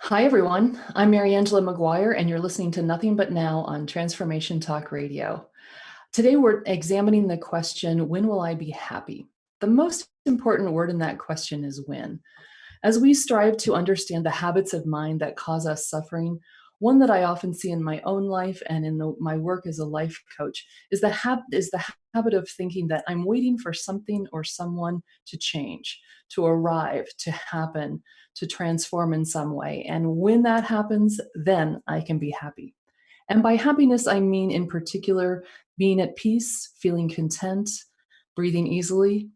Hi, everyone. I'm Mariangela Maguire, and you're listening to Nothing But Now on Transformation Talk Radio. Today, we're examining the question, when will I be happy? The most important word in that question is when. As we strive to understand the habits of mind that cause us suffering, one that I often see in my own life and in my work as a life coach is the habit of thinking that I'm waiting for something or someone to change, to arrive, to happen, to transform in some way. And when that happens, then I can be happy. And by happiness, I mean in particular being at peace, feeling content, breathing easily,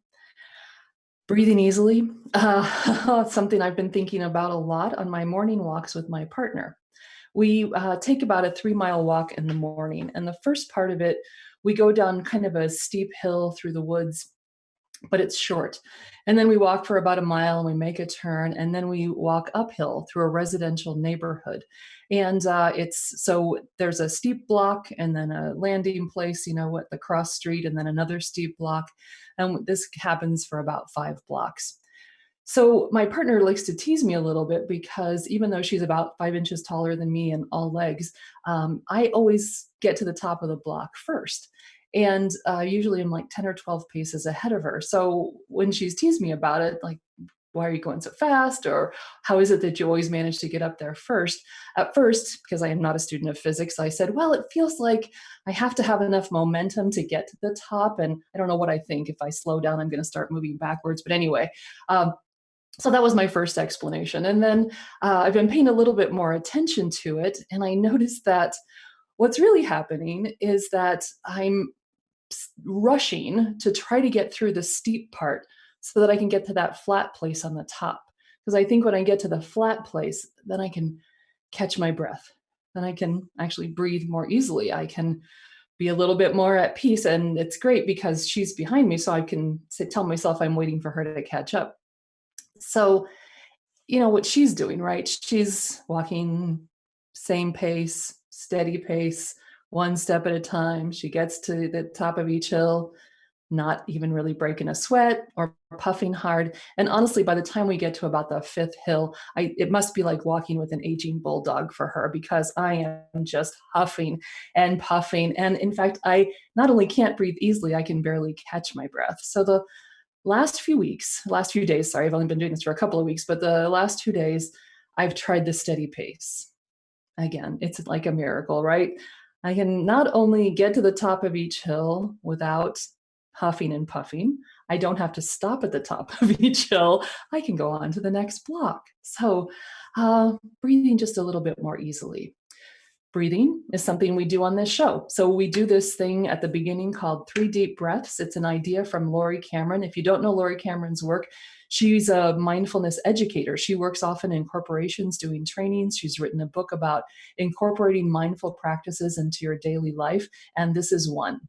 breathing easily. Something I've been thinking about a lot on my morning walks with my partner. We take about a 3-mile walk in the morning. And the first part of it, we go down kind of a steep hill through the woods, but it's short. And then we walk for about a mile and we make a turn. And then we walk uphill through a residential neighborhood. And so there's a steep block and then a landing place, at the cross street, and then another steep block. And this happens for about 5 blocks. So my partner likes to tease me a little bit because even though she's about 5 inches taller than me and all legs, I always get to the top of the block first. And usually I'm like 10 or 12 paces ahead of her. So when she's teased me about it, like, why are you going so fast? Or how is it that you always manage to get up there first? At first, because I am not a student of physics, I said, well, it feels like I have to have enough momentum to get to the top. And I don't know what I think. If I slow down, I'm going to start moving backwards. But anyway, so that was my first explanation. And then I've been paying a little bit more attention to it. And I noticed that what's really happening is that I'm rushing to try to get through the steep part so that I can get to that flat place on the top. Because I think when I get to the flat place, then I can catch my breath. Then I can actually breathe more easily. I can be a little bit more at peace. And it's great because she's behind me. So I can tell myself I'm waiting for her to catch up. So, what she's doing, right? She's walking same pace, steady pace, one step at a time. She gets to the top of each hill, not even really breaking a sweat or puffing hard. And honestly, by the time we get to about the fifth hill, it must be like walking with an aging bulldog for her because I am just huffing and puffing. And in fact, I not only can't breathe easily, I can barely catch my breath. So the last few days, sorry, I've only been doing this for a couple of weeks, but the last 2 days, I've tried the steady pace. Again, it's like a miracle, right? I can not only get to the top of each hill without huffing and puffing, I don't have to stop at the top of each hill. I can go on to the next block. So, breathing just a little bit more easily. Breathing is something we do on this show. So we do this thing at the beginning called 3 deep breaths. It's an idea from Laurie Cameron. If you don't know Laurie Cameron's work, she's a mindfulness educator. She works often in corporations doing trainings. She's written a book about incorporating mindful practices into your daily life, and this is one.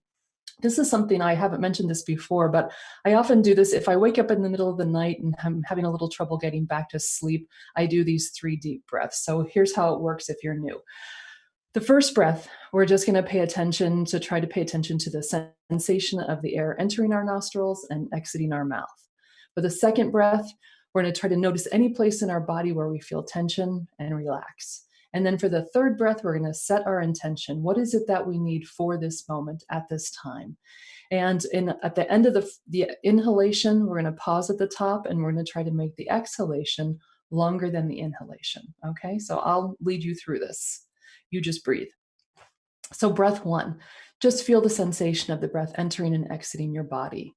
This is something I haven't mentioned this before, but I often do this if I wake up in the middle of the night and I'm having a little trouble getting back to sleep. I do these 3 deep breaths. So here's how it works if you're new. The first breath, we're just going to try to pay attention to the sensation of the air entering our nostrils and exiting our mouth. For the second breath, we're going to try to notice any place in our body where we feel tension and relax. And then for the third breath, we're going to set our intention. What is it that we need for this moment at this time? And at the end of the inhalation, we're going to pause at the top and we're going to try to make the exhalation longer than the inhalation. Okay, so I'll lead you through this. You just breathe. So breath 1, just feel the sensation of the breath entering and exiting your body.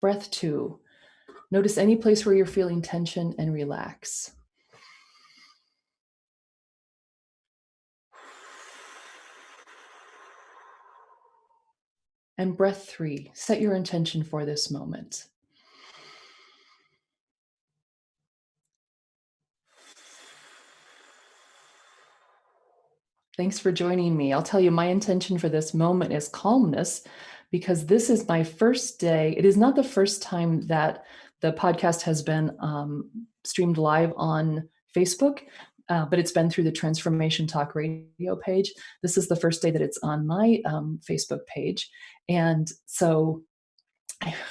Breath 2, notice any place where you're feeling tension and relax. And breath 3, set your intention for this moment. Thanks for joining me. I'll tell you, my intention for this moment is calmness because this is my first day. It is not the first time that the podcast has been streamed live on Facebook, but it's been through the Transformation Talk radio page. This is the first day that it's on my Facebook page. And so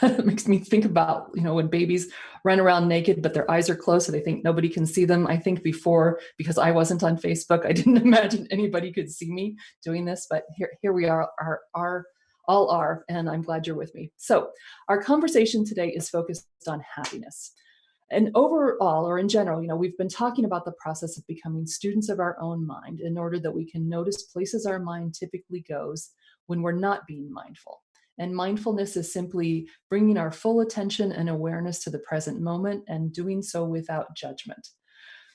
It makes me think about, when babies run around naked, but their eyes are closed, so they think nobody can see them. I think before, because I wasn't on Facebook, I didn't imagine anybody could see me doing this, but here we all are, and I'm glad you're with me. So our conversation today is focused on happiness. And overall, or in general, we've been talking about the process of becoming students of our own mind in order that we can notice places our mind typically goes when we're not being mindful. And mindfulness is simply bringing our full attention and awareness to the present moment and doing so without judgment.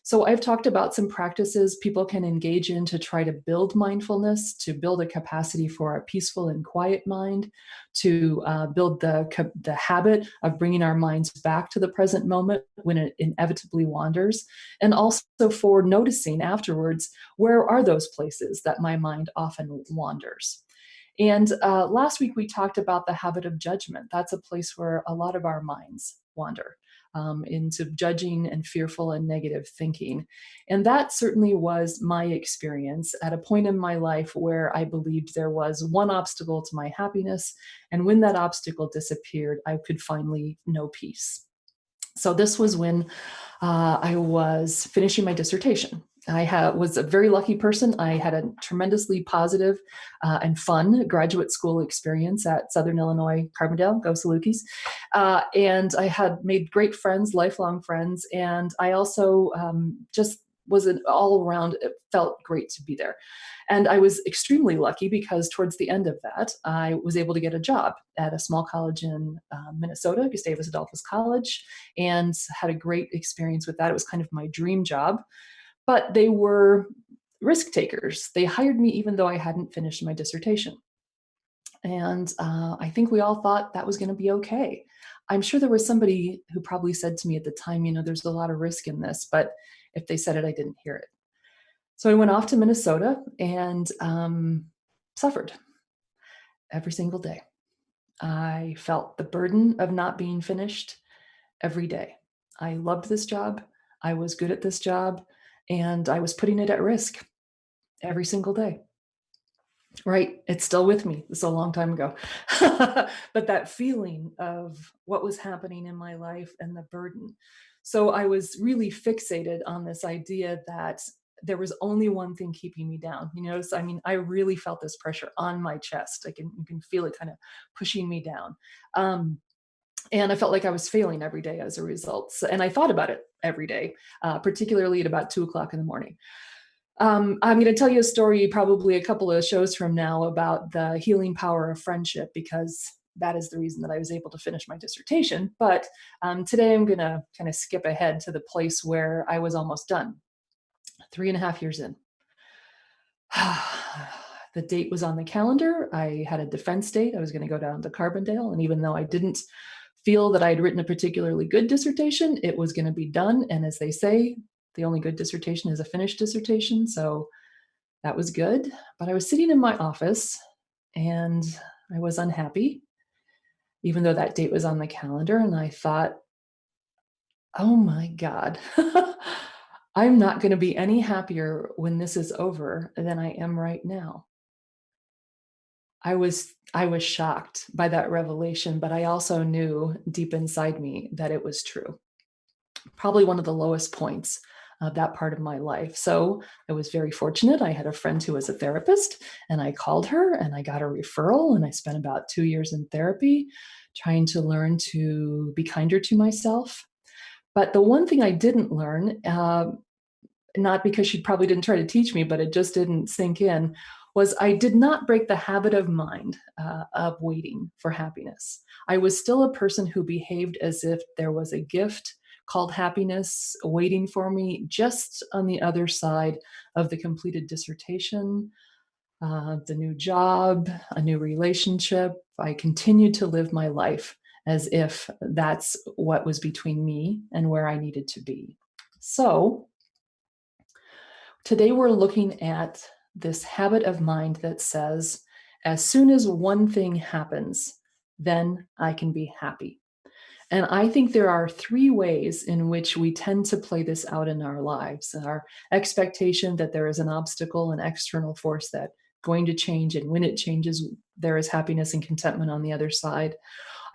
So I've talked about some practices people can engage in to try to build mindfulness, to build a capacity for a peaceful and quiet mind, to build the habit of bringing our minds back to the present moment when it inevitably wanders, and also for noticing afterwards, where are those places that my mind often wanders? And last week we talked about the habit of judgment. That's a place where a lot of our minds wander into judging and fearful and negative thinking. And that certainly was my experience at a point in my life where I believed there was one obstacle to my happiness. And when that obstacle disappeared, I could finally know peace. So this was when I was finishing my dissertation. Was a very lucky person. I had a tremendously positive and fun graduate school experience at Southern Illinois Carbondale, go Salukis. And I had made great friends, lifelong friends. And I also just was an all around, it felt great to be there. And I was extremely lucky because towards the end of that, I was able to get a job at a small college in Minnesota, Gustavus Adolphus College, and had a great experience with that. It was kind of my dream job, but they were risk takers. They hired me even though I hadn't finished my dissertation. And I think we all thought that was going to be okay. I'm sure there was somebody who probably said to me at the time, there's a lot of risk in this, but if they said it, I didn't hear it. So I went off to Minnesota and suffered every single day. I felt the burden of not being finished every day. I loved this job. I was good at this job, and I was putting it at risk every single day. Right? It's still with me. It's a long time ago. But that feeling of what was happening in my life and the burden. So I was really fixated on this idea that there was only one thing keeping me down. So, I really felt this pressure on my chest. You can feel it kind of pushing me down. And I felt like I was failing every day as a result. And I thought about it every day, particularly at about 2:00 in the morning. I'm going to tell you a story probably a couple of shows from now about the healing power of friendship, because that is the reason that I was able to finish my dissertation. But today I'm going to kind of skip ahead to the place where I was almost done, 3.5 years in. The date was on the calendar. I had a defense date. I was going to go down to Carbondale. And even though I didn't feel that I'd written a particularly good dissertation, it was going to be done. And as they say, the only good dissertation is a finished dissertation. So that was good. But I was sitting in my office and I was unhappy, even though that date was on the calendar. And I thought, oh my God, I'm not going to be any happier when this is over than I am right now. I was shocked by that revelation, but I also knew deep inside me that it was true. Probably one of the lowest points of that part of my life. So I was very fortunate. I had a friend who was a therapist, and I called her and I got a referral, and I spent about 2 years in therapy trying to learn to be kinder to myself. But the one thing I didn't learn, not because she probably didn't try to teach me, but it just didn't sink in, was I did not break the habit of mind of waiting for happiness. I was still a person who behaved as if there was a gift called happiness waiting for me just on the other side of the completed dissertation, the new job, a new relationship. I continued to live my life as if that's what was between me and where I needed to be. So today we're looking at this habit of mind that says, as soon as one thing happens, then I can be happy. And I think there are 3 ways in which we tend to play this out in our lives. Our expectation that there is an obstacle, an external force that's going to change, and when it changes, there is happiness and contentment on the other side.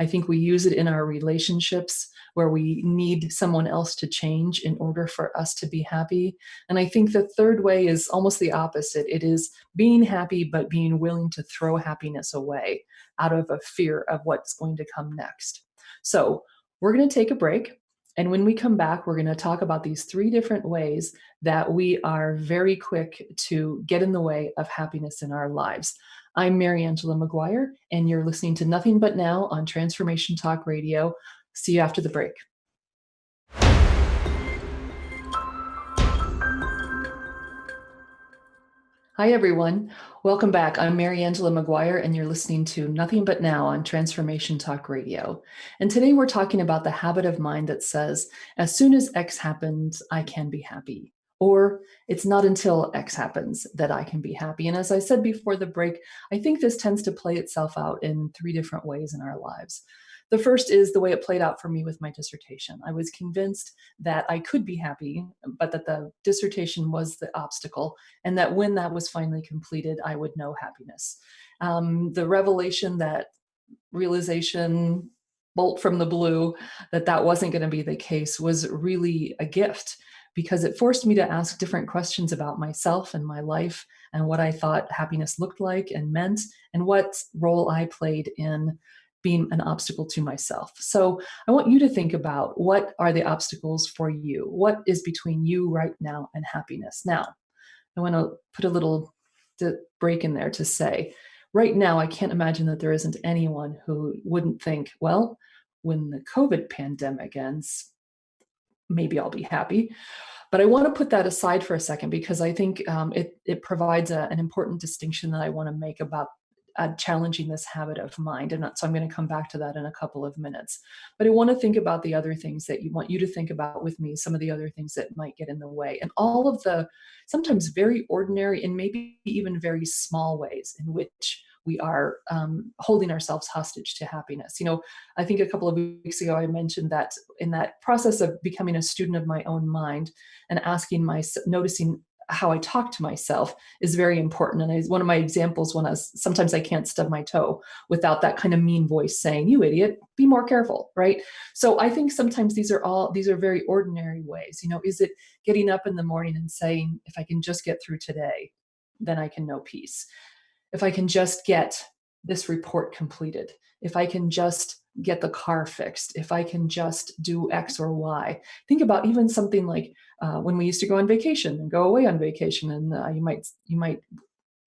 I think we use it in our relationships where we need someone else to change in order for us to be happy. And I think the third way is almost the opposite. It is being happy, but being willing to throw happiness away out of a fear of what's going to come next. So we're going to take a break. And when we come back, we're going to talk about these three different ways that we are very quick to get in the way of happiness in our lives. I'm Mariangela Maguire, and you're listening to Nothing But Now on Transformation Talk Radio. See you after the break. Hi, everyone. Welcome back. I'm Mariangela Maguire, and you're listening to Nothing But Now on Transformation Talk Radio. And today we're talking about the habit of mind that says, as soon as X happens, I can be happy. Or it's not until X happens that I can be happy. And as I said before the break, I think this tends to play itself out in three different ways in our lives. The first is the way it played out for me with my dissertation. I was convinced that I could be happy, but that the dissertation was the obstacle, and that when that was finally completed, I would know happiness. The revelation, that realization, bolt from the blue, that that wasn't going to be the case was really a gift, because it forced me to ask different questions about myself and my life and what I thought happiness looked like and meant, and what role I played in being an obstacle to myself. So I want you to think about, what are the obstacles for you? What is between you right now and happiness? Now, I want to put a little break in there to say, right now, I can't imagine that there isn't anyone who wouldn't think, well, when the COVID pandemic ends, maybe I'll be happy. But I want to put that aside for a second, because I think it provides an important distinction that I want to make about challenging this habit of mind. And so I'm going to come back to that in a couple of minutes. But I want to think about the other things that you want you to think about with me, some of the other things that might get in the way, and all of the sometimes very ordinary and maybe even very small ways in which we are holding ourselves hostage to happiness. I think a couple of weeks ago, I mentioned that in that process of becoming a student of my own mind and noticing how I talk to myself is very important. And one of my examples, sometimes I can't stub my toe without that kind of mean voice saying, "You idiot, be more careful," right? So I think sometimes these are very ordinary ways. Is it getting up in the morning and saying, if I can just get through today, then I can know peace. If I can just get this report completed, if I can just get the car fixed, if I can just do X or Y. Think about even something like when we used to go on vacation and go away on vacation, and you might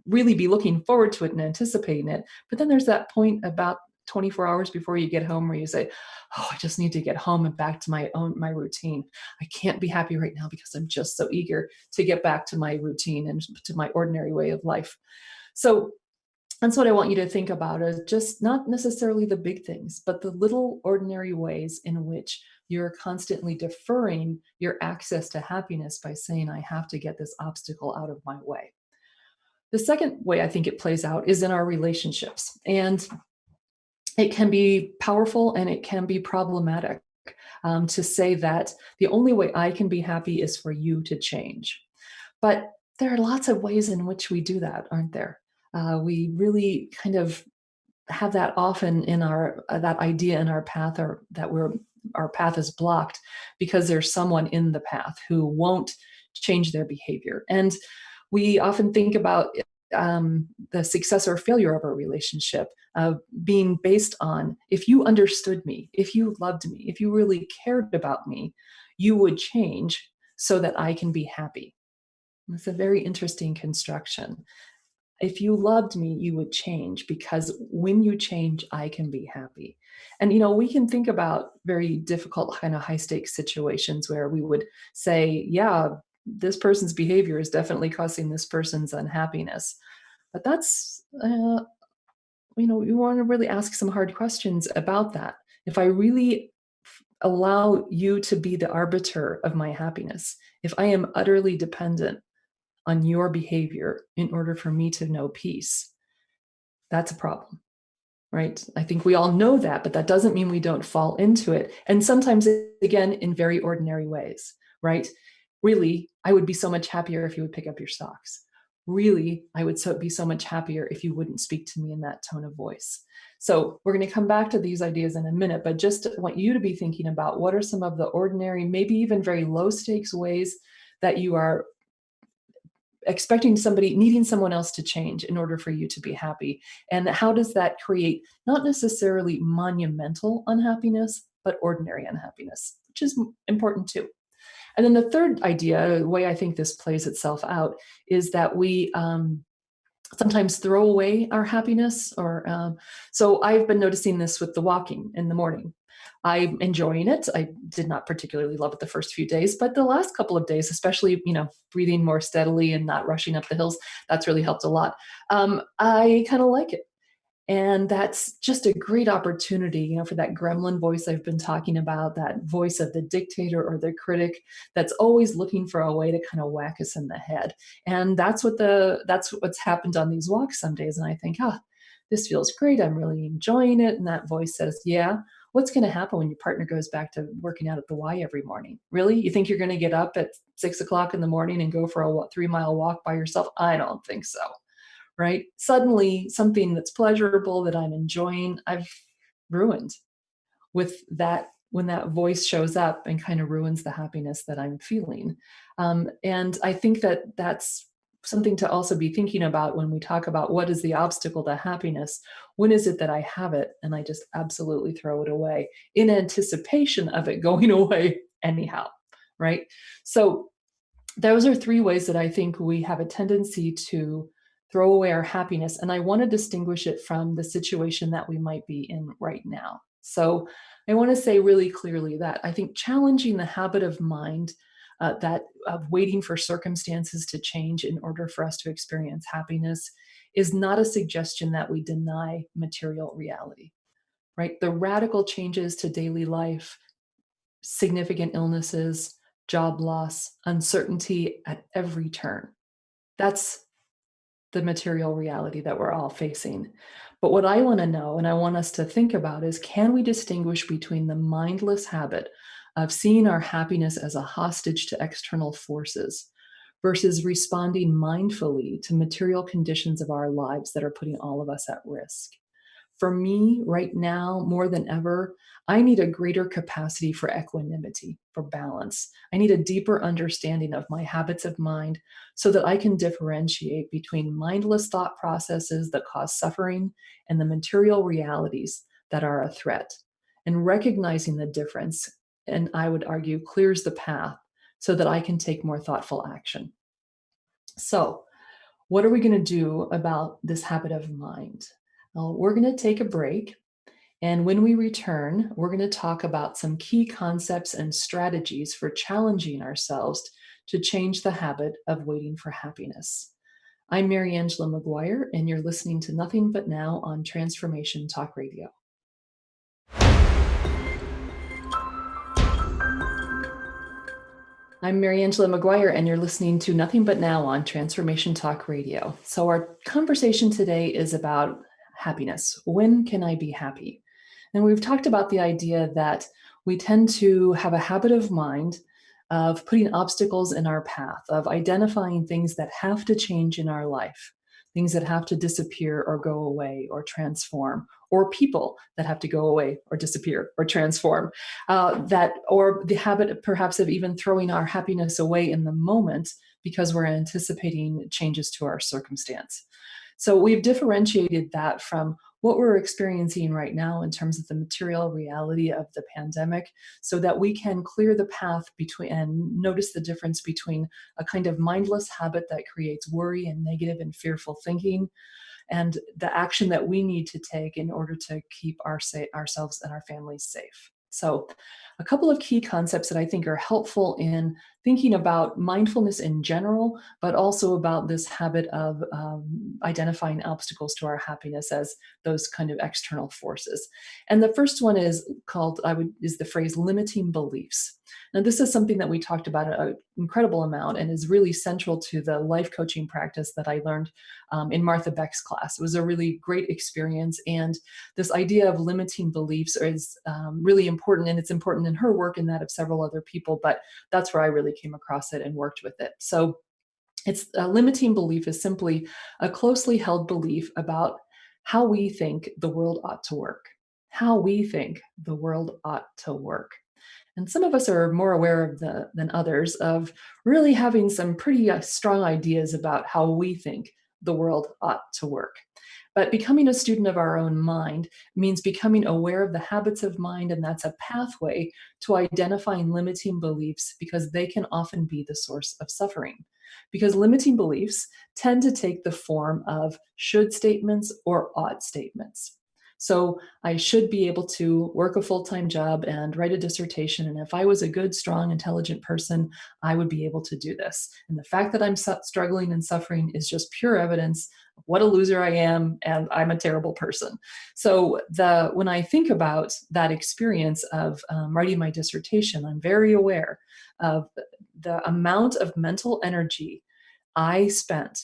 really be looking forward to it and anticipating it. But then there's that point about 24 hours before you get home where you say, "Oh, I just need to get home and back to my routine. I can't be happy right now because I'm just so eager to get back to my routine and to my ordinary way of life." So that's what I want you to think about, is just not necessarily the big things, but the little ordinary ways in which you're constantly deferring your access to happiness by saying, "I have to get this obstacle out of my way." The second way I think it plays out is in our relationships. And it can be powerful and it can be problematic to say that the only way I can be happy is for you to change. But there are lots of ways in which we do that, aren't there? We really kind of have that often in that idea in our path, or that our path is blocked because there's someone in the path who won't change their behavior. And we often think about the success or failure of a relationship being based on, if you understood me, if you loved me, if you really cared about me, you would change so that I can be happy. It's a very interesting construction. If you loved me, you would change, because when you change, I can be happy. And, we can think about very difficult kind of high stakes situations where we would say, yeah, this person's behavior is definitely causing this person's unhappiness. But that's, we want to really ask some hard questions about that. If I really allow you to be the arbiter of my happiness, if I am utterly dependent on your behavior in order for me to know peace, that's a problem, right? I think we all know that, but that doesn't mean we don't fall into it. And sometimes, again, in very ordinary ways, right? Really, I would be so much happier if you would pick up your socks. Really, I would be so much happier if you wouldn't speak to me in that tone of voice. So we're going to come back to these ideas in a minute, but just want you to be thinking about what are some of the ordinary, maybe even very low stakes ways that you are needing someone else to change in order for you to be happy. And how does that create not necessarily monumental unhappiness, but ordinary unhappiness, which is important too. And then the third idea, the way I think this plays itself out, is that we sometimes throw away our happiness. So I've been noticing this with the walking in the morning. I'm enjoying it. I did not particularly love it the first few days, but the last couple of days, especially, breathing more steadily and not rushing up the hills, that's really helped a lot. I kind of like it. And that's just a great opportunity, for that gremlin voice I've been talking about, that voice of the dictator or the critic that's always looking for a way to kind of whack us in the head. And that's what's happened on these walks some days. And I think, this feels great. I'm really enjoying it. And that voice says, yeah, what's going to happen when your partner goes back to working out at the Y every morning? Really? You think you're going to get up at 6 o'clock in the morning and go for a 3-mile walk by yourself? I don't think so. Right? Suddenly, something that's pleasurable that I'm enjoying, I've ruined with that when that voice shows up and kind of ruins the happiness that I'm feeling. And I think that that's something to also be thinking about when we talk about what is the obstacle to happiness. When is it that I have it and I just absolutely throw it away in anticipation of it going away anyhow, right? So those are 3 ways that I think we have a tendency to throw away our happiness. And I want to distinguish it from the situation that we might be in right now. So I want to say really clearly that I think challenging the habit of mind that of waiting for circumstances to change in order for us to experience happiness is not a suggestion that we deny material reality, right? The radical changes to daily life, significant illnesses, job loss, uncertainty at every turn. That's the material reality that we're all facing. But what I want to know and I want us to think about is, can we distinguish between the mindless habit of seeing our happiness as a hostage to external forces versus responding mindfully to material conditions of our lives that are putting all of us at risk? For me, right now, more than ever, I need a greater capacity for equanimity, for balance. I need a deeper understanding of my habits of mind so that I can differentiate between mindless thought processes that cause suffering and the material realities that are a threat. And recognizing the difference, and I would argue, clears the path so that I can take more thoughtful action. So, what are we going to do about this habit of mind? Well, we're going to take a break. And when we return, we're going to talk about some key concepts and strategies for challenging ourselves to change the habit of waiting for happiness. I'm Mariangela Maguire, and you're listening to Nothing But Now on Transformation Talk Radio. I'm Mariangela Maguire, and you're listening to Nothing But Now on Transformation Talk Radio. So our conversation today is about happiness. When can I be happy? And we've talked about the idea that we tend to have a habit of mind of putting obstacles in our path, of identifying things that have to change in our life, things that have to disappear or go away or transform, or people that have to go away or disappear or transform, or the habit perhaps of even throwing our happiness away in the moment because we're anticipating changes to our circumstance. So we've differentiated that from what we're experiencing right now in terms of the material reality of the pandemic so that we can clear the path between and notice the difference between a kind of mindless habit that creates worry and negative and fearful thinking and the action that we need to take in order to keep ourselves and our families safe. So a couple of key concepts that I think are helpful in thinking about mindfulness in general, but also about this habit of identifying obstacles to our happiness as those kind of external forces. And the first one is the phrase limiting beliefs. Now, this is something that we talked about an incredible amount and is really central to the life coaching practice that I learned in Martha Beck's class. It was a really great experience. And this idea of limiting beliefs is really important. And it's important in her work and that of several other people. But that's where I really came across it and worked with it. So it's a limiting belief is simply a closely held belief about how we think the world ought to work. How we think the world ought to work. And some of us are more aware of than others of really having some pretty strong ideas about how we think the world ought to work. But becoming a student of our own mind means becoming aware of the habits of mind, and that's a pathway to identifying limiting beliefs because they can often be the source of suffering. Because limiting beliefs tend to take the form of should statements or ought statements. So I should be able to work a full-time job and write a dissertation. And if I was a good, strong, intelligent person, I would be able to do this. And the fact that I'm struggling and suffering is just pure evidence of what a loser I am, and I'm a terrible person. So when I think about that experience of writing my dissertation, I'm very aware of the amount of mental energy I spent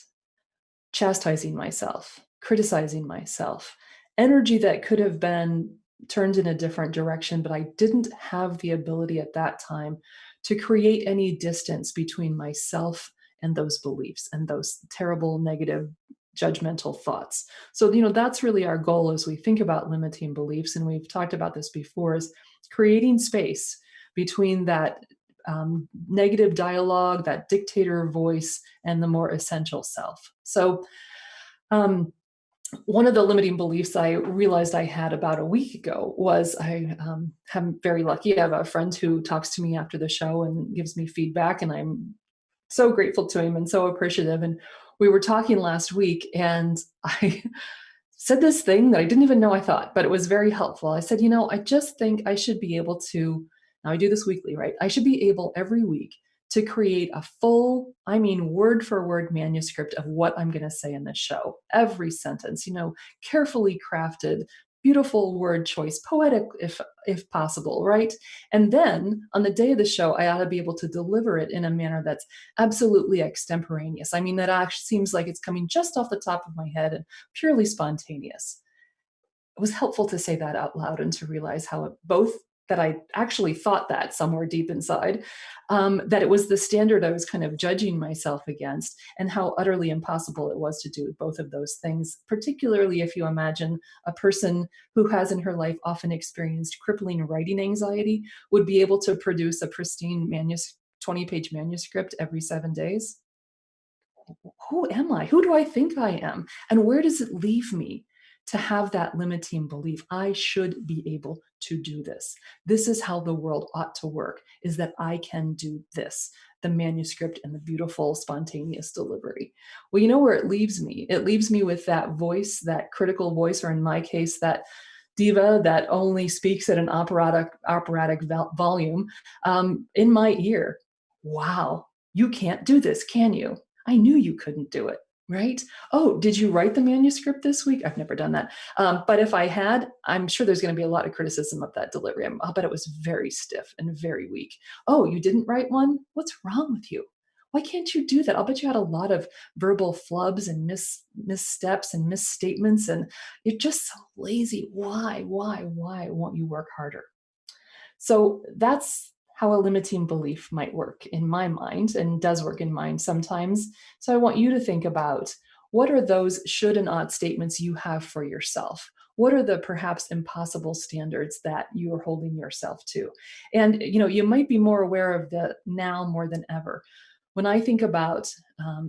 chastising myself, criticizing myself, energy that could have been turned in a different direction, but I didn't have the ability at that time to create any distance between myself and those beliefs and those terrible, negative, judgmental thoughts. So, that's really our goal as we think about limiting beliefs. And we've talked about this before, is creating space between that negative dialogue, that dictator voice, and the more essential self. So, one of the limiting beliefs I realized I had about a week ago was I'm very lucky. I have a friend who talks to me after the show and gives me feedback, and I'm so grateful to him and so appreciative. And we were talking last week, and I said this thing that I didn't even know I thought, but it was very helpful. I said, I just think I should be able to, now I do this weekly, right? I should be able every week to create a full, word for word manuscript of what I'm going to say in this show. Every sentence, carefully crafted, beautiful word choice, poetic if possible, right? And then on the day of the show, I ought to be able to deliver it in a manner that's absolutely extemporaneous. That actually seems like it's coming just off the top of my head and purely spontaneous. It was helpful to say that out loud and to realize how both that I actually thought that somewhere deep inside, that it was the standard I was kind of judging myself against, and how utterly impossible it was to do both of those things, particularly if you imagine a person who has in her life often experienced crippling writing anxiety would be able to produce a pristine 20-page manuscript every 7 days. Who am I? Who do I think I am? And where does it leave me to have that limiting belief? I should be able to do this. This is how the world ought to work, is that I can do this, the manuscript and the beautiful spontaneous delivery. Well, you know where it leaves me? It leaves me with that voice, that critical voice, or in my case, that diva that only speaks at an operatic volume in my ear. Wow, you can't do this, can you? I knew you couldn't do it, right? Oh, did you write the manuscript this week? I've never done that. But if I had, I'm sure there's going to be a lot of criticism of that delivery. I'll bet it was very stiff and very weak. Oh, you didn't write one? What's wrong with you? Why can't you do that? I'll bet you had a lot of verbal flubs and missteps and misstatements, and you're just so lazy. Why won't you work harder? So that's how a limiting belief might work in my mind, and does work in mine sometimes. So I want you to think about, what are those should and ought statements you have for yourself? What are the perhaps impossible standards that you are holding yourself to? And you might be more aware of the now more than ever. When I think about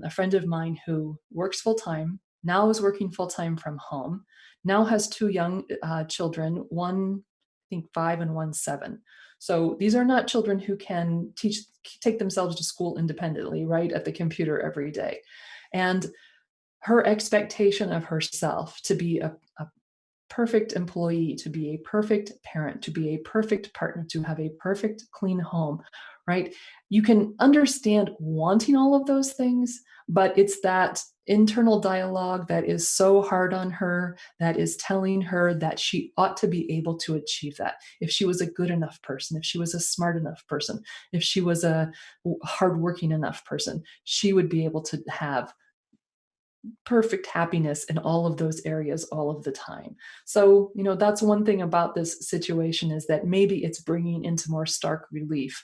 a friend of mine who works full time, now is working full time from home, now has two young children, one I think 5 and one 7. So these are not children who can take themselves to school independently, right, at the computer every day. And her expectation of herself to be a perfect employee, to be a perfect parent, to be a perfect partner, to have a perfect clean home, right? You can understand wanting all of those things, but it's that internal dialogue that is so hard on her, that is telling her that she ought to be able to achieve that. If she was a good enough person, if she was a smart enough person, if she was a hardworking enough person, she would be able to have perfect happiness in all of those areas all of the time. So, that's one thing about this situation, is that maybe it's bringing into more stark relief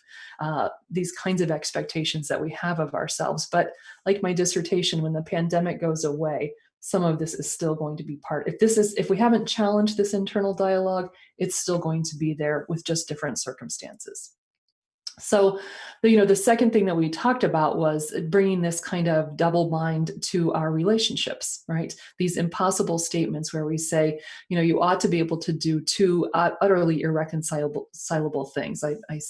these kinds of expectations that we have of ourselves. But like my dissertation, when the pandemic goes away, some of this is still going to be part. If we haven't challenged this internal dialogue, it's still going to be there with just different circumstances. So, the second thing that we talked about was bringing this kind of double bind to our relationships, right? These impossible statements where we say, you ought to be able to do two utterly irreconcilable things. I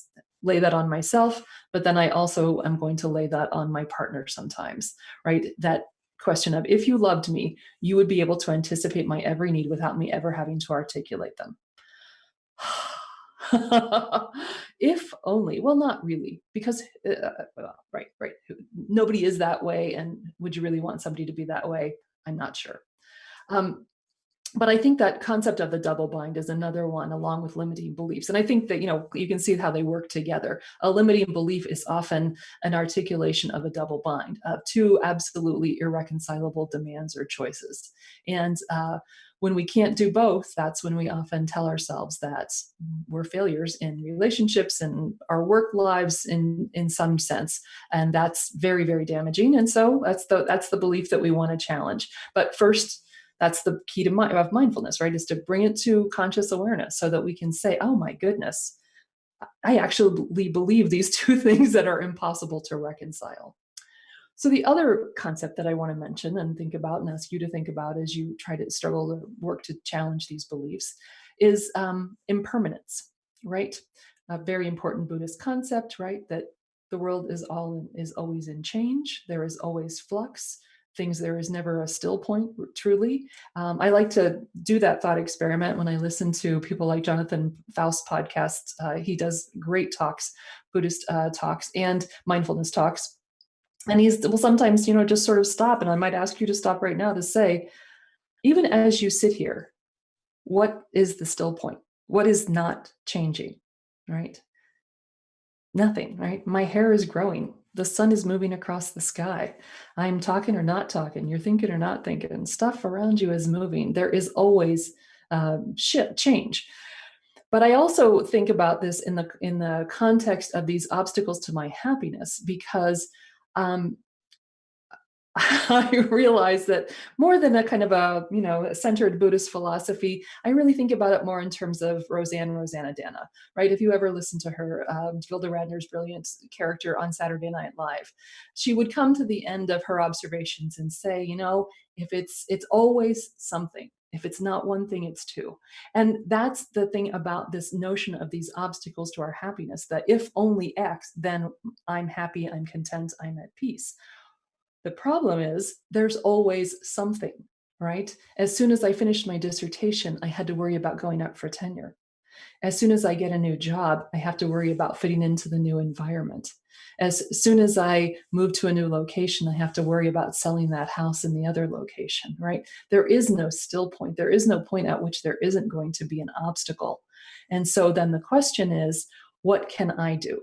lay that on myself, but then I also am going to lay that on my partner sometimes, right? That question of, if you loved me, you would be able to anticipate my every need without me ever having to articulate them. If only. Well, not really, because right. Nobody is that way, and would you really want somebody to be that way? I'm not sure. But I think that concept of the double bind is another one, along with limiting beliefs. And I think that, you can see how they work together. A limiting belief is often an articulation of a double bind, of two absolutely irreconcilable demands or choices. And when we can't do both, that's when we often tell ourselves that we're failures in relationships and our work lives in some sense. And that's very, very damaging. And so that's the belief that we want to challenge. But first, that's the key of mindfulness, right? Is to bring it to conscious awareness so that we can say, oh my goodness, I actually believe these two things that are impossible to reconcile. So the other concept that I want to mention and think about and ask you to think about as you try to struggle to work to challenge these beliefs is impermanence, right? A very important Buddhist concept, right? That the world is always in change. There is always flux. There is never a still point, truly. I like to do that thought experiment when I listen to people like Jonathan Faust's podcasts. He does great talks, Buddhist talks and mindfulness talks. And will sometimes, just sort of stop. And I might ask you to stop right now to say, even as you sit here, what is the still point? What is not changing, right? Nothing, right? My hair is growing. The sun is moving across the sky. I'm talking or not talking. You're thinking or not thinking. Stuff around you is moving. There is always change. But I also think about this in the context of these obstacles to my happiness, because I realize that more than a kind of a centered Buddhist philosophy, I really think about it more in terms of Rosanna Dana, right? If you ever listen to her, Gilda Radner's brilliant character on Saturday Night Live, she would come to the end of her observations and say, if it's always something. If it's not one thing, it's two. And that's the thing about this notion of these obstacles to our happiness, that if only X, then I'm happy, I'm content, I'm at peace. The problem is there's always something, right? As soon as I finished my dissertation, I had to worry about going up for tenure. As soon as I get a new job, I have to worry about fitting into the new environment. As soon as I move to a new location, I have to worry about selling that house in the other location, right? There is no still point. There is no point at which there isn't going to be an obstacle. And so then the question is, what can I do?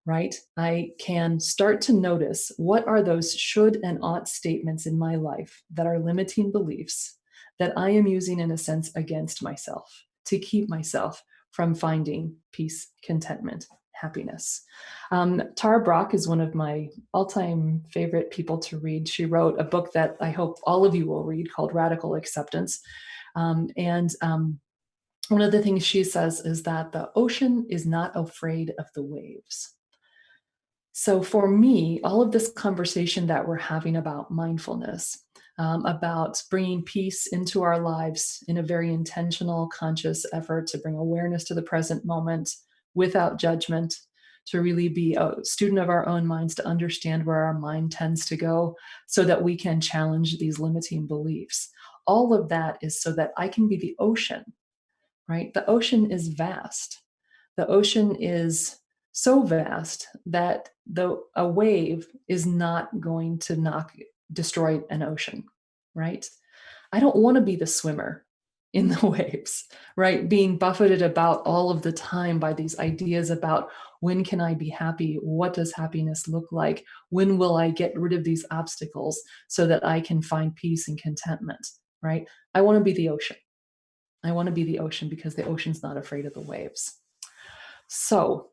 Right? I can start to notice what are those should and ought statements in my life that are limiting beliefs that I am using in a sense against myself to keep myself from finding peace, contentment, happiness. Tara Brach is one of my all-time favorite people to read. She wrote a book that I hope all of you will read called Radical Acceptance. One of the things she says is that the ocean is not afraid of the waves. So for me, all of this conversation that we're having about mindfulness, about bringing peace into our lives in a very intentional, conscious effort to bring awareness to the present moment without judgment, to really be a student of our own minds, to understand where our mind tends to go so that we can challenge these limiting beliefs. All of that is so that I can be the ocean, right? The ocean is vast. The ocean is so vast that a wave is not going to destroy an ocean, right? I don't want to be the swimmer in the waves, right? Being buffeted about all of the time by these ideas about when can I be happy? What does happiness look like? When will I get rid of these obstacles so that I can find peace and contentment, right? I want to be the ocean. I want to be the ocean because the ocean's not afraid of the waves. So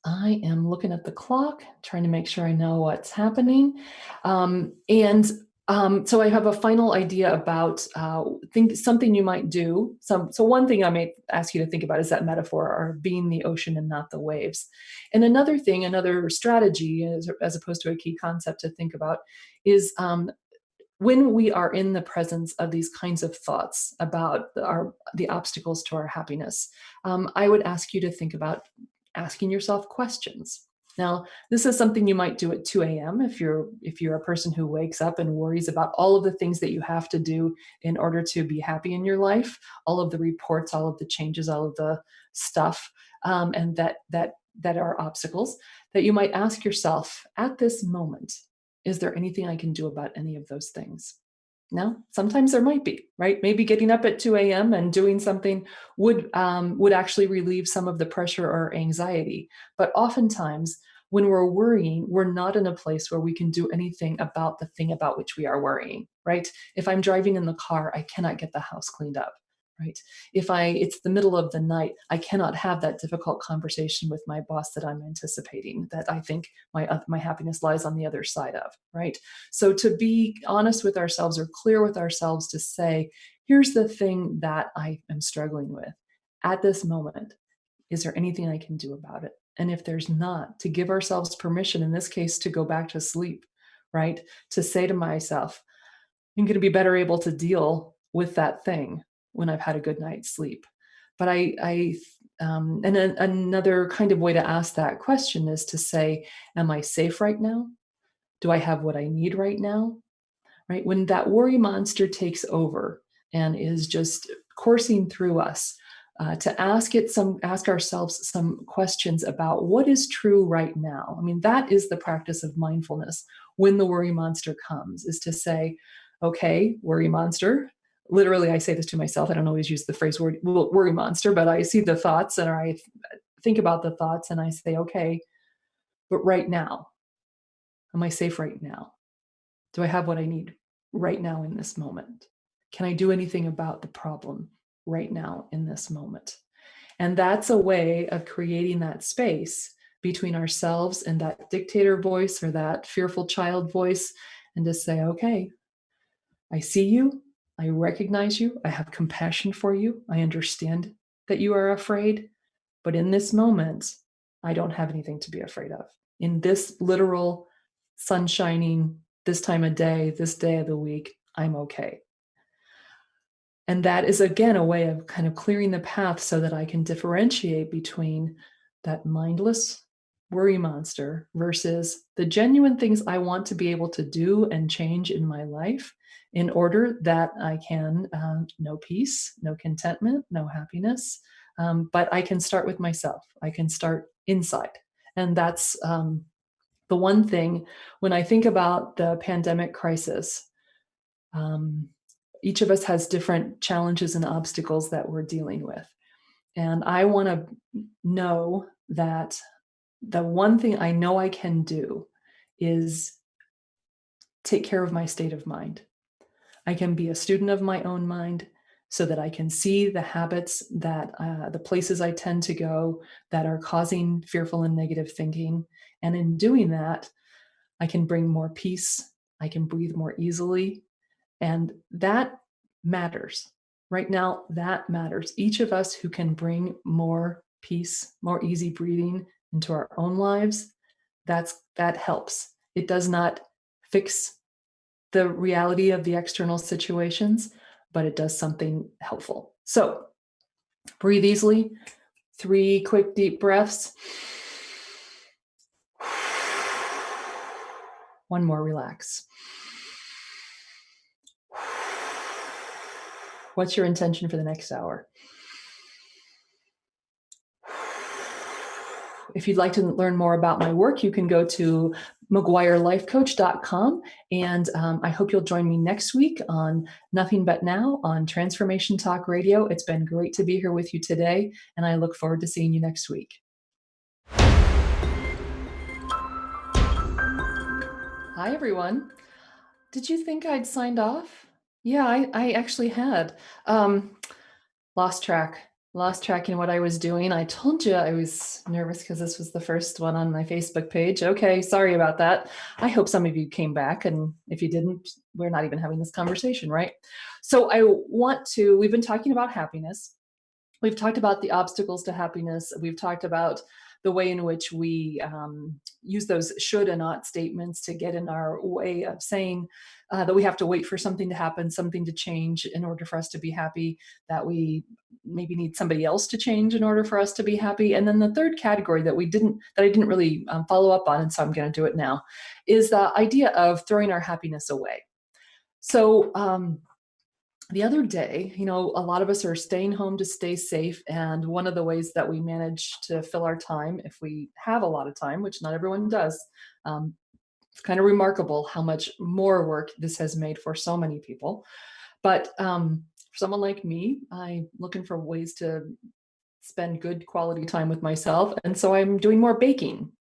I am looking at the clock, trying to make sure I know what's happening. And So I have a final idea about something you might do. So one thing I might ask you to think about is that metaphor of being the ocean and not the waves. And another thing, another strategy, as opposed to a key concept to think about, is when we are in the presence of these kinds of thoughts about the obstacles to our happiness, I would ask you to think about asking yourself questions. Now, this is something you might do at 2 a.m. if you're a person who wakes up and worries about all of the things that you have to do in order to be happy in your life, all of the reports, all of the changes, all of the stuff, and that are obstacles. That you might ask yourself at this moment, is there anything I can do about any of those things? No, sometimes there might be, right? Maybe getting up at 2 a.m. and doing something would actually relieve some of the pressure or anxiety. But oftentimes, when we're worrying, we're not in a place where we can do anything about the thing about which we are worrying, right? If I'm driving in the car, I cannot get the house cleaned up, right? If it's the middle of the night, I cannot have that difficult conversation with my boss that I'm anticipating, that I think my happiness lies on the other side of, right? So to be honest with ourselves or clear with ourselves to say, here's the thing that I am struggling with at this moment. Is there anything I can do about it? And if there's not, to give ourselves permission, in this case, to go back to sleep, right? To say to myself, I'm going to be better able to deal with that thing when I've had a good night's sleep. But another kind of way to ask that question is to say, am I safe right now? Do I have what I need right now? Right? When that worry monster takes over and is just coursing through us, to ask ourselves some questions about what is true right now. I mean, that is the practice of mindfulness when the worry monster comes, is to say, okay, worry monster. Literally, I say this to myself. I don't always use the phrase worry monster, but I see the thoughts and I think about the thoughts and I say, okay, but right now, am I safe right now? Do I have what I need right now in this moment? Can I do anything about the problem right now in this moment? And that's a way of creating that space between ourselves and that dictator voice or that fearful child voice, and to say, okay, I see you. I recognize you. I have compassion for you. I understand that you are afraid. But in this moment, I don't have anything to be afraid of. In this literal sun shining, this time of day, this day of the week, I'm okay. And that is, again, a way of kind of clearing the path so that I can differentiate between that mindless worry monster versus the genuine things I want to be able to do and change in my life in order that I can know peace, know contentment, know happiness. But I can start with myself. I can start inside. And that's the one thing when I think about the pandemic crisis. Um, each of us has different challenges and obstacles that we're dealing with. And I want to know that the one thing I know I can do is take care of my state of mind. I can be a student of my own mind so that I can see the habits that the places I tend to go that are causing fearful and negative thinking. And in doing that, I can bring more peace. I can breathe more easily. And that matters. Right now, that matters. Each of us who can bring more peace, more easy breathing into our own lives, that helps. It does not fix the reality of the external situations, but it does something helpful. So breathe easily, 3 quick deep breaths. One more, relax. What's your intention for the next hour? If you'd like to learn more about my work, you can go to maguirelifecoach.com. And I hope you'll join me next week on Nothing But Now on Transformation Talk Radio. It's been great to be here with you today, and I look forward to seeing you next week. Hi, everyone. Did you think I'd signed off? Yeah, I actually had. Lost track. Lost track in what I was doing. I told you I was nervous because this was the first one on my Facebook page. Okay, sorry about that. I hope some of you came back, and if you didn't, we're not even having this conversation, right? So we've been talking about happiness. We've talked about the obstacles to happiness. We've talked about the way in which we use those should and ought statements to get in our way of saying that we have to wait for something to happen, something to change in order for us to be happy, that we maybe need somebody else to change in order for us to be happy. And then the third category that I didn't really follow up on, and so I'm going to do it now, is the idea of throwing our happiness away. So the other day, a lot of us are staying home to stay safe. And one of the ways that we manage to fill our time, if we have a lot of time, which not everyone does, it's kind of remarkable how much more work this has made for so many people. But for someone like me, I'm looking for ways to spend good quality time with myself. And so I'm doing more baking.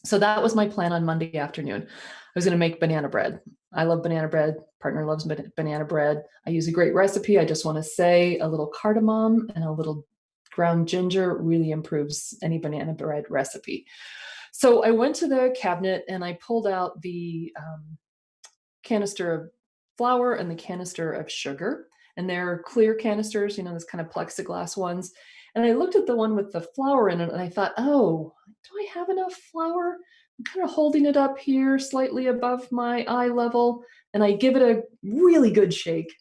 So that was my plan on Monday afternoon. I was going to make banana bread. I love banana bread. Partner loves banana bread. I use a great recipe. I just want to say a little cardamom and a little ground ginger really improves any banana bread recipe. So I went to the cabinet and I pulled out the canister of flour and the canister of sugar. And they're clear canisters, this kind of plexiglass ones. And I looked at the one with the flour in it and I thought, oh, do I have enough flour? I'm kind of holding it up here slightly above my eye level. And I give it a really good shake.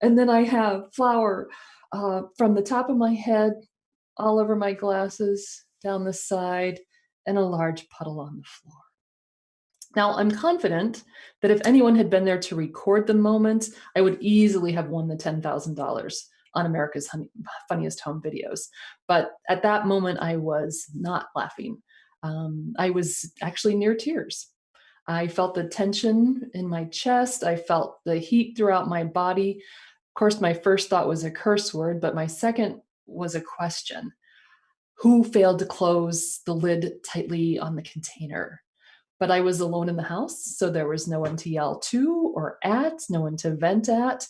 And then I have flour from the top of my head, all over my glasses, down the side, and a large puddle on the floor. Now, I'm confident that if anyone had been there to record the moment, I would easily have won the $10,000 on America's Funniest Home Videos. But at that moment, I was not laughing. I was actually near tears. I felt the tension in my chest. I felt the heat throughout my body. Of course, my first thought was a curse word, but my second was a question. Who failed to close the lid tightly on the container? But I was alone in the house, so there was no one to yell to or at, no one to vent at,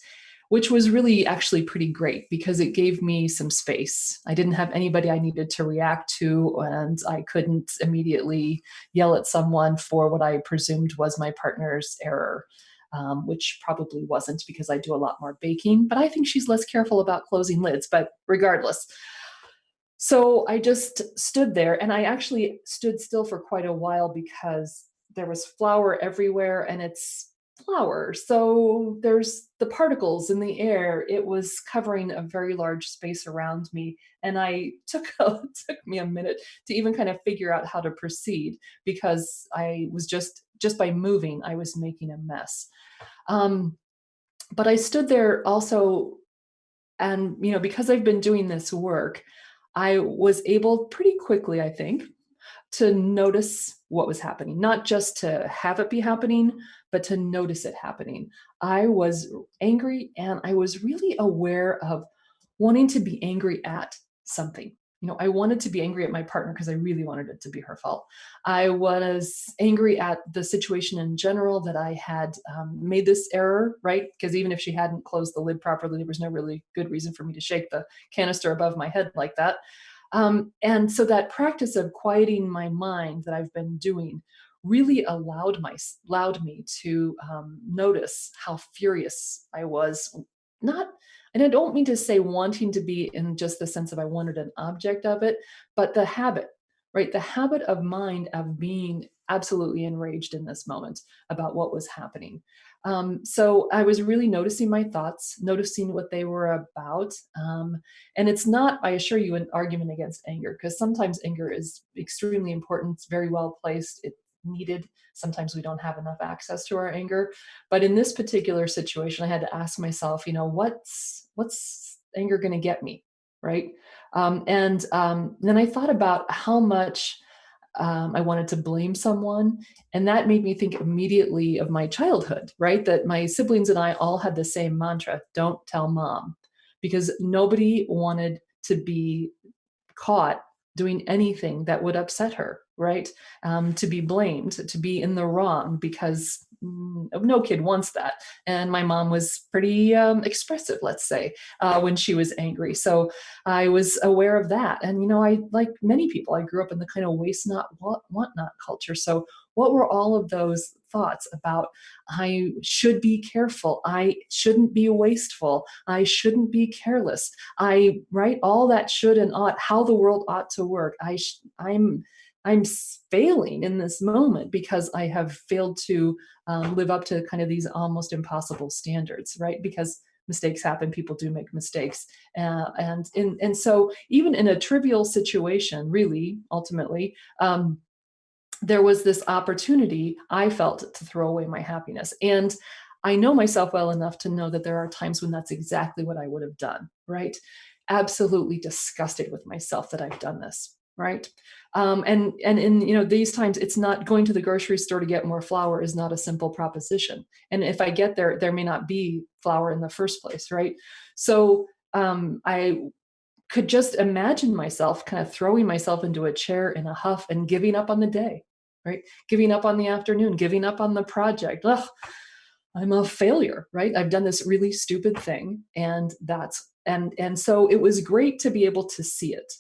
which was really actually pretty great because it gave me some space. I didn't have anybody I needed to react to, and I couldn't immediately yell at someone for what I presumed was my partner's error, which probably wasn't because I do a lot more baking, but I think she's less careful about closing lids, but regardless. So I just stood there, and I actually stood still for quite a while because there was flour everywhere, and it's flour. So there's the particles in the air. It was covering a very large space around me. And I it took me a minute to even kind of figure out how to proceed because I was just by moving, I was making a mess. But I stood there also, and because I've been doing this work, I was able pretty quickly, I think, to notice what was happening, not just to have it be happening, but to notice it happening. I was angry, and I was really aware of wanting to be angry at something. I wanted to be angry at my partner because I really wanted it to be her fault. I was angry at the situation in general, that I had made this error, right? Because even if she hadn't closed the lid properly, there was no really good reason for me to shake the canister above my head like that. And so that practice of quieting my mind that I've been doing really allowed me to notice how furious I was. Not, and I don't mean to say wanting to be in just the sense of I wanted an object of it, but the habit, right? The habit of mind of being absolutely enraged in this moment about what was happening. So I was really noticing my thoughts, noticing what they were about. And it's not, I assure you, an argument against anger, because sometimes anger is extremely important. It's very well placed. It's needed. Sometimes we don't have enough access to our anger. But in this particular situation, I had to ask myself, what's anger going to get me? Right. And then I thought about how much I wanted to blame someone. And that made me think immediately of my childhood, right? That my siblings and I all had the same mantra: don't tell mom, because nobody wanted to be caught doing anything that would upset her, right? To be blamed, to be in the wrong, because no kid wants that. And my mom was pretty expressive, let's say, when she was angry. So I was aware of that. And, I, like many people, I grew up in the kind of waste not, want not culture. So what were all of those thoughts about? I should be careful. I shouldn't be wasteful. I shouldn't be careless. Right? All that should and ought, how the world ought to work. I'm failing in this moment because I have failed to live up to kind of these almost impossible standards, right? Because mistakes happen, people do make mistakes, and so even in a trivial situation, really, ultimately, there was this opportunity I felt to throw away my happiness. And I know myself well enough to know that there are times when that's exactly what I would have done, right? Absolutely disgusted with myself that I've done this, right? And in these times, it's not going to the grocery store to get more flour is not a simple proposition. And if I get there, there may not be flour in the first place, right? So I could just imagine myself kind of throwing myself into a chair in a huff and giving up on the day, right? Giving up on the afternoon, giving up on the project. Ugh, I'm a failure, right? I've done this really stupid thing. And so it was great to be able to see it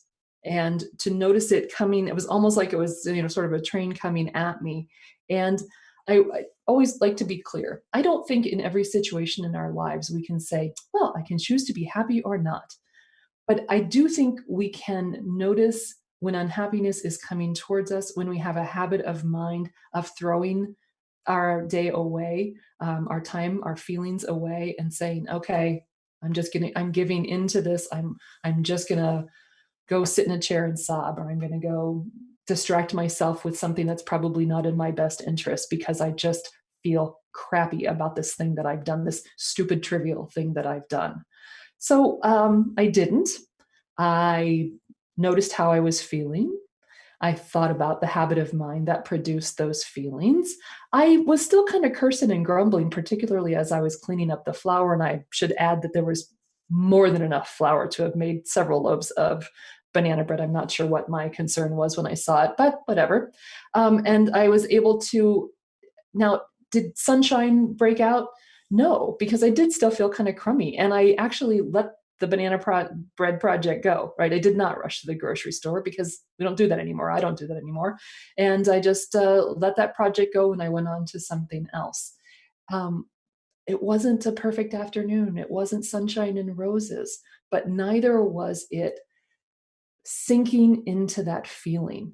and to notice it coming. It was almost like it was, sort of a train coming at me. And I always like to be clear. I don't think in every situation in our lives we can say, well, I can choose to be happy or not. But I do think we can notice when unhappiness is coming towards us, when we have a habit of mind of throwing our day away, our time, our feelings away, and saying, "Okay, I'm giving into this. I'm just gonna go sit in a chair and sob, or I'm gonna go distract myself with something that's probably not in my best interest because I just feel crappy about this thing that I've done, this stupid, trivial thing that I've done." So I didn't. I noticed how I was feeling. I thought about the habit of mind that produced those feelings. I was still kind of cursing and grumbling, particularly as I was cleaning up the flour. And I should add that there was more than enough flour to have made several loaves of banana bread. I'm not sure what my concern was when I saw it, but whatever. And I was able to now, did sunshine break out? No, because I did still feel kind of crummy. And I actually let the bread project go, right? I did not rush to the grocery store because we don't do that anymore. I don't do that anymore. And I just let that project go and I went on to something else. Um, it wasn't a perfect afternoon. It wasn't sunshine and roses, but neither was it sinking into that feeling,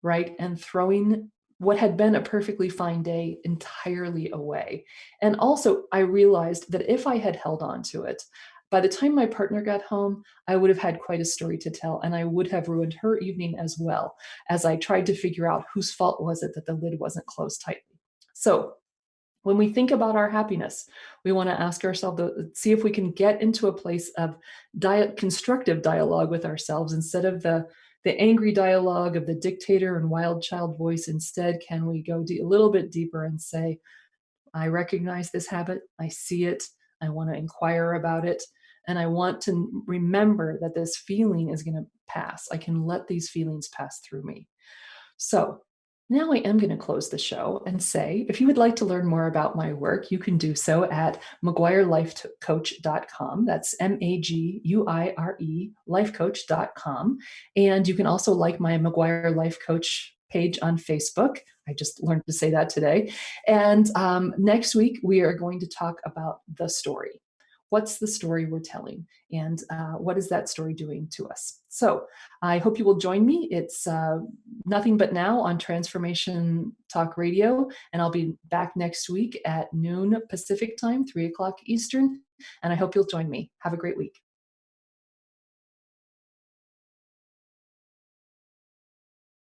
right? And throwing what had been a perfectly fine day entirely away. And also, I realized that if I had held on to it, by the time my partner got home, I would have had quite a story to tell, and I would have ruined her evening as well, as I tried to figure out whose fault was it that the lid wasn't closed tightly. So when we think about our happiness, we want to ask ourselves, see if we can get into a place of constructive dialogue with ourselves instead of the angry dialogue of the dictator and wild child voice. Instead, can we go a little bit deeper and say, I recognize this habit, I see it, I want to inquire about it, and I want to remember that this feeling is going to pass. I can let these feelings pass through me. So now I am going to close the show and say, if you would like to learn more about my work, you can do so at maguirelifecoach.com. That's MAGUIRE lifecoach.com. And you can also like my Maguire Life Coach page on Facebook. I just learned to say that today. And next week, we are going to talk about the story. What's the story we're telling? And what is that story doing to us? So I hope you will join me. It's Nothing But Now on Transformation Talk Radio. And I'll be back next week at noon Pacific time, 3 o'clock Eastern. And I hope you'll join me. Have a great week.